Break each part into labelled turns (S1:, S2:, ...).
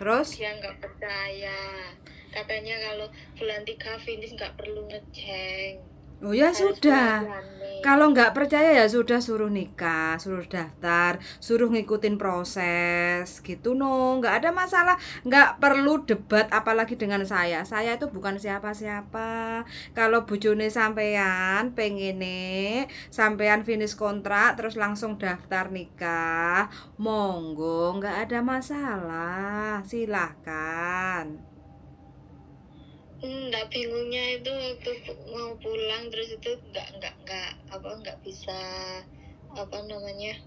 S1: Terus?
S2: Dia nggak percaya. Katanya kalau bulan 3 finish nggak perlu ngeceng.
S1: Oh ya
S2: Harus
S1: sudah.
S2: bulan-bulanin.
S1: Kalau nggak percaya ya sudah, suruh nikah, suruh daftar, suruh ngikutin proses gitu no. Nggak ada masalah, nggak perlu debat apalagi dengan saya. Saya itu bukan siapa-siapa. Kalau bojone sampean pengene sampean finish kontrak terus langsung daftar nikah, monggo, nggak ada masalah. Silahkan.
S2: Nggak bingungnya itu waktu mau pulang terus itu nggak bisa apa namanya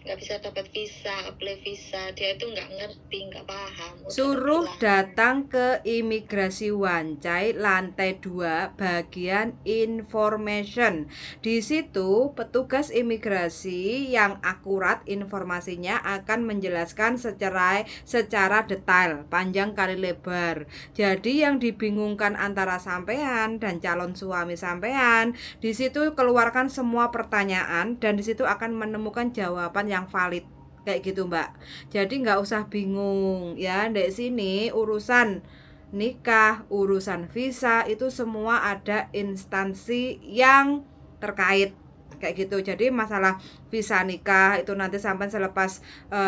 S2: nggak bisa dapat visa, apply visa. Dia itu nggak ngerti, nggak paham. Udah tak
S1: Suruh
S2: bilang.
S1: datang ke imigrasi Wancai lantai 2 bagian information. Di situ petugas imigrasi yang akurat informasinya akan menjelaskan secara detail, panjang kali lebar. Jadi yang dibingungkan antara sampean dan calon suami sampean, di situ keluarkan semua pertanyaan dan di situ akan menemukan jawaban yang valid. Kayak gitu Mbak, jadi nggak usah bingung ya. Di sini urusan nikah, urusan visa itu semua ada instansi yang terkait kayak gitu. Jadi masalah visa nikah itu nanti sampai selepas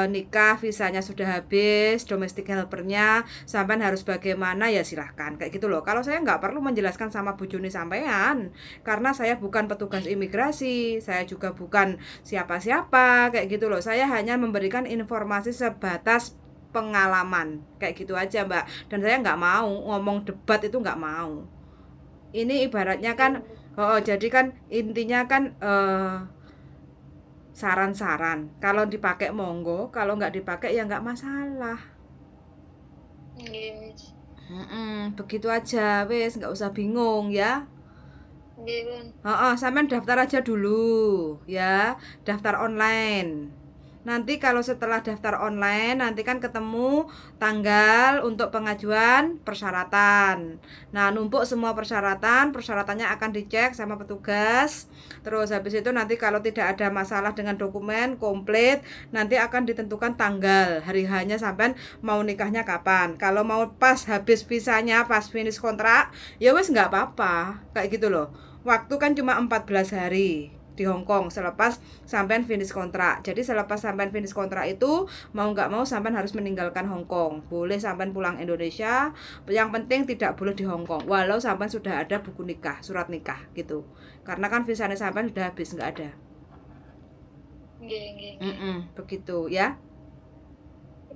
S1: nikah visanya sudah habis, domestic helpernya sampai harus bagaimana ya silahkan kayak gitu loh. Kalau saya nggak perlu menjelaskan sama bojone sampean karena saya bukan petugas imigrasi, saya juga bukan siapa-siapa kayak gitu loh. Saya hanya memberikan informasi sebatas pengalaman kayak gitu aja Mbak. Dan saya nggak mau ngomong debat, itu nggak mau. Ini ibaratnya kan jadi kan intinya kan saran-saran. Kalau dipakai monggo, kalau nggak dipakai ya nggak masalah.
S2: Yes.
S1: Begitu aja, wes nggak usah bingung ya.
S2: Gimana?
S1: Sampean daftar aja dulu ya, daftar online. Nanti kalau setelah daftar online nanti kan ketemu tanggal untuk pengajuan persyaratan. Nah, numpuk semua persyaratannya akan dicek sama petugas. Terus habis itu nanti kalau tidak ada masalah dengan dokumen komplit, nanti akan ditentukan tanggal, hari hanya sampean mau nikahnya kapan. Kalau mau pas habis visanya, pas finish kontrak, ya wes nggak apa-apa. Kayak gitu loh. Waktu kan cuma 14 hari di Hong Kong selepas sampean finish kontrak. Jadi selepas sampean finish kontrak itu mau nggak mau sampean harus meninggalkan Hong Kong. Boleh sampean pulang Indonesia, yang penting tidak boleh di Hong Kong. Walau sampean sudah ada buku nikah, surat nikah gitu. Karena kan visanya sampean sudah habis, nggak ada. Begitu ya.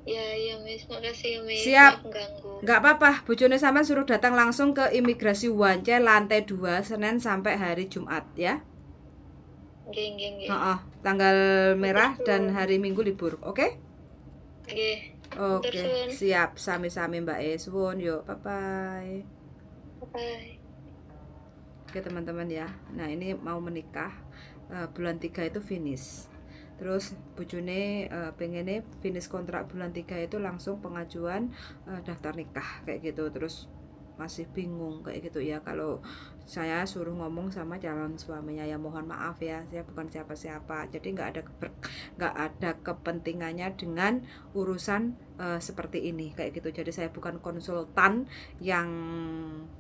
S2: Ya, Miss. Makasih ya, Miss.
S1: Siap.
S2: Maaf ganggu.
S1: Nggak apa-apa, bojone sampean suruh datang langsung ke imigrasi Wance lantai 2 Senin sampai hari Jumat ya.
S2: Nggih.
S1: Tanggal merah dan hari Minggu libur, oke?
S2: Nggih.
S1: Oke, siap. Sami-sami Mbak Suwun. Yuk, bye-bye.
S2: Bye.
S1: Oke teman-teman ya. Nah ini mau menikah, bulan 3 itu finish. Terus bojone pengennya finish kontrak bulan 3 itu langsung pengajuan daftar nikah kayak gitu. Terus masih bingung kayak gitu ya kalau saya suruh ngomong sama calon suaminya. Ya mohon maaf ya, saya bukan siapa-siapa, jadi nggak ada kepentingannya dengan urusan seperti ini kayak gitu. Jadi saya bukan konsultan yang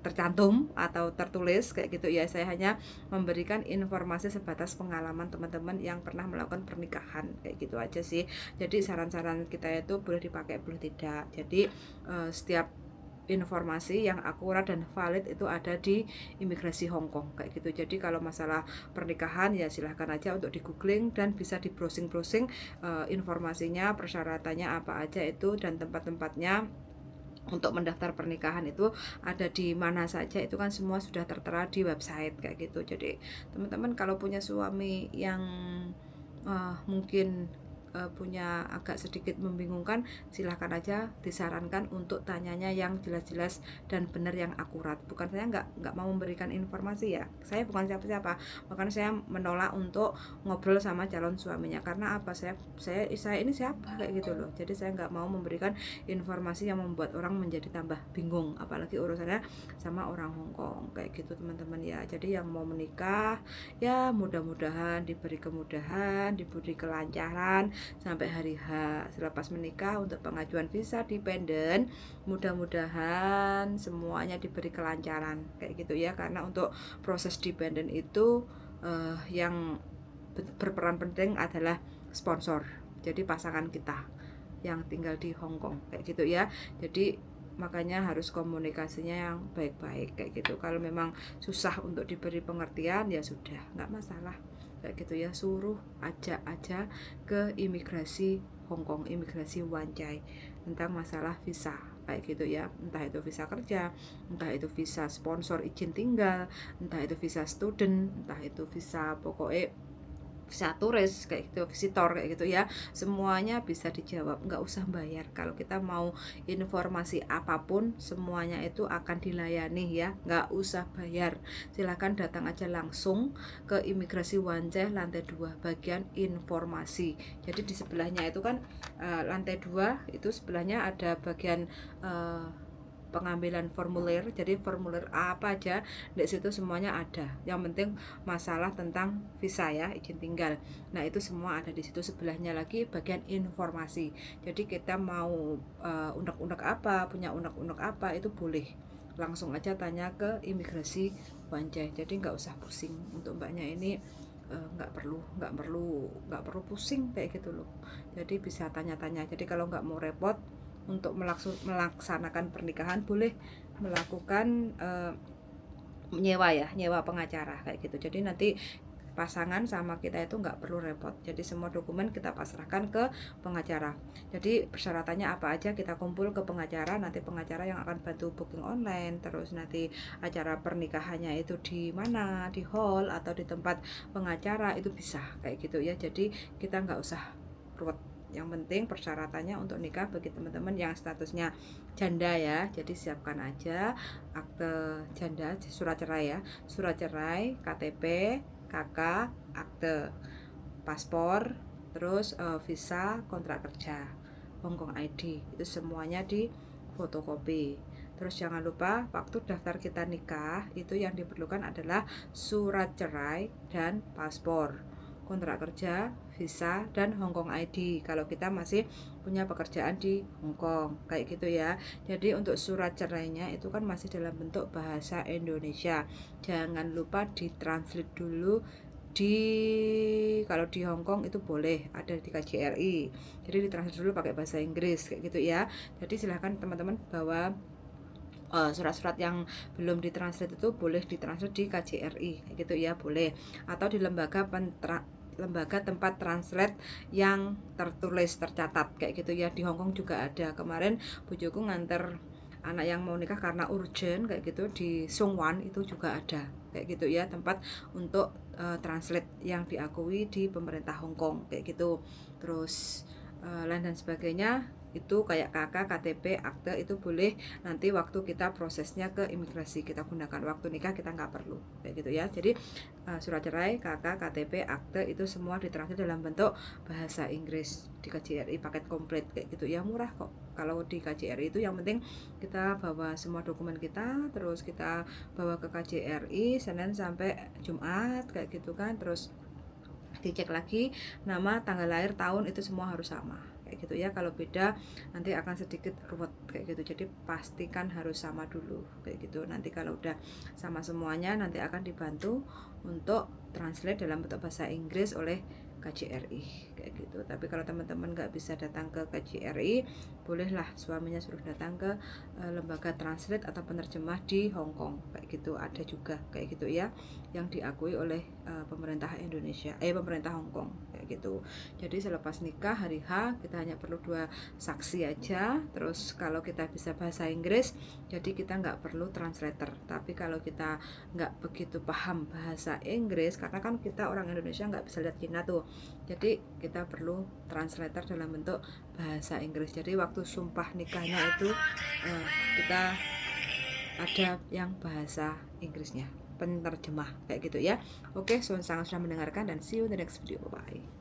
S1: tercantum atau tertulis kayak gitu ya. Saya hanya memberikan informasi sebatas pengalaman teman-teman yang pernah melakukan pernikahan kayak gitu aja sih. Jadi saran-saran kita itu boleh dipakai boleh tidak. Jadi setiap informasi yang akurat dan valid itu ada di imigrasi Hong Kong kayak gitu. Jadi kalau masalah pernikahan ya silahkan aja untuk di googling dan bisa di browsing informasinya, persyaratannya apa aja itu, dan tempat-tempatnya untuk mendaftar pernikahan itu ada di mana saja, itu kan semua sudah tertera di website kayak gitu. Jadi teman-teman kalau punya suami yang mungkin punya agak sedikit membingungkan, silahkan aja disarankan untuk tanyanya yang jelas-jelas dan benar, yang akurat. Bukan saya nggak mau memberikan informasi ya, saya bukan siapa-siapa, makanya saya menolak untuk ngobrol sama calon suaminya. Karena apa, saya ini siapa kayak gitu loh. Jadi saya nggak mau memberikan informasi yang membuat orang menjadi tambah bingung, apalagi urusannya sama orang Hong Kong kayak gitu teman-teman ya. Jadi yang mau menikah ya mudah-mudahan diberi kemudahan, diberi kelancaran, sampai hari H. Selepas menikah untuk pengajuan visa dependen, mudah-mudahan semuanya diberi kelancaran kayak gitu ya, karena untuk proses dependen itu yang berperan penting adalah sponsor, jadi pasangan kita yang tinggal di Hong Kong kayak gitu ya. Jadi makanya harus komunikasinya yang baik-baik kayak gitu. Kalau memang susah untuk diberi pengertian ya sudah, nggak masalah kayak gitu ya, suruh ajak aja ke imigrasi Hong Kong, imigrasi Wan Chai tentang masalah visa kayak gitu ya, entah itu visa kerja, entah itu visa sponsor izin tinggal, entah itu visa student, entah itu visa pokoknya visa turis kayak gitu, visitor kayak gitu ya, semuanya bisa dijawab, nggak usah bayar. Kalau kita mau informasi apapun semuanya itu akan dilayani ya, nggak usah bayar. Silahkan datang aja langsung ke imigrasi Wan Chai lantai 2 bagian informasi. Jadi di sebelahnya itu kan lantai 2 itu sebelahnya ada bagian pengambilan formulir, jadi formulir apa aja di situ semuanya ada. Yang penting masalah tentang visa ya, izin tinggal. Nah itu semua ada di situ. Sebelahnya lagi bagian informasi. Jadi kita mau unek-unek apa, punya unek-unek apa itu boleh langsung aja tanya ke imigrasi Wan Chai. Jadi nggak usah pusing. Untuk mbaknya ini nggak perlu pusing kayak gitu loh. Jadi bisa tanya-tanya. Jadi kalau nggak mau repot untuk melaksanakan pernikahan, boleh melakukan nyewa pengacara kayak gitu. Jadi nanti pasangan sama kita itu nggak perlu repot. Jadi semua dokumen kita pasrahkan ke pengacara. Jadi persyaratannya apa aja kita kumpul ke pengacara, nanti pengacara yang akan bantu booking online. Terus nanti acara pernikahannya itu di mana, di hall atau di tempat pengacara itu bisa kayak gitu ya. Jadi kita nggak usah ruwet. Yang penting persyaratannya untuk nikah bagi teman-teman yang statusnya janda ya, jadi siapkan aja akte janda, surat cerai ya, surat cerai, KTP, KK, akte, paspor, terus visa, kontrak kerja, Hongkong ID, itu semuanya di fotokopi. Terus jangan lupa waktu daftar kita nikah itu yang diperlukan adalah surat cerai dan paspor, kontrak kerja, visa, dan Hongkong ID kalau kita masih punya pekerjaan di Hongkong kayak gitu ya. Jadi untuk surat cerainya itu kan masih dalam bentuk bahasa Indonesia, jangan lupa ditranslate dulu. Kalau di Hongkong itu boleh ada di KJRI, jadi ditranslate dulu pakai bahasa Inggris kayak gitu ya. Jadi silahkan teman-teman bawa surat-surat yang belum ditranslate itu boleh ditranslate di KJRI gitu ya, boleh, atau di lembaga tempat translate yang tercatat kayak gitu ya. Di Hongkong juga ada. Kemarin bujuku nganter anak yang mau nikah karena urgent kayak gitu di Songwan, itu juga ada kayak gitu ya, tempat untuk translate yang diakui di pemerintah Hongkong kayak gitu. Terus lain dan sebagainya itu kayak KK, KTP, akte itu boleh nanti waktu kita prosesnya ke imigrasi kita gunakan. Waktu nikah kita nggak perlu kayak gitu ya. Jadi surat cerai, KK, KTP, akte itu semua ditranslate dalam bentuk bahasa Inggris di KJRI, paket komplit kayak gitu ya, murah kok. Kalau di KJRI itu yang penting kita bawa semua dokumen kita, terus kita bawa ke KJRI Senin sampai Jumat kayak gitu kan. Terus dicek lagi nama, tanggal lahir, tahun, itu semua harus sama kayak gitu ya. Kalau beda nanti akan sedikit ruwet kayak gitu. Jadi pastikan harus sama dulu kayak gitu. Nanti kalau udah sama semuanya nanti akan dibantu untuk translate dalam bentuk bahasa Inggris oleh KJRI kayak gitu. Tapi kalau teman-teman nggak bisa datang ke KJRI, bolehlah suaminya suruh datang ke lembaga translate atau penerjemah di Hongkong kayak gitu, ada juga kayak gitu ya, yang diakui oleh pemerintah Indonesia, pemerintah Hongkong kayak gitu. Jadi selepas nikah hari H kita hanya perlu 2 saksi aja. Terus kalau kita bisa bahasa Inggris, jadi kita nggak perlu translator. Tapi kalau kita nggak begitu paham bahasa Inggris, karena kan kita orang Indonesia nggak bisa lihat Cina tuh, jadi kita perlu translator dalam bentuk bahasa Inggris. Jadi waktu sumpah nikahnya itu kita ada yang bahasa Inggrisnya, penerjemah kayak gitu ya. Oke, sangat sudah mendengarkan dan see you in the next video. Bye.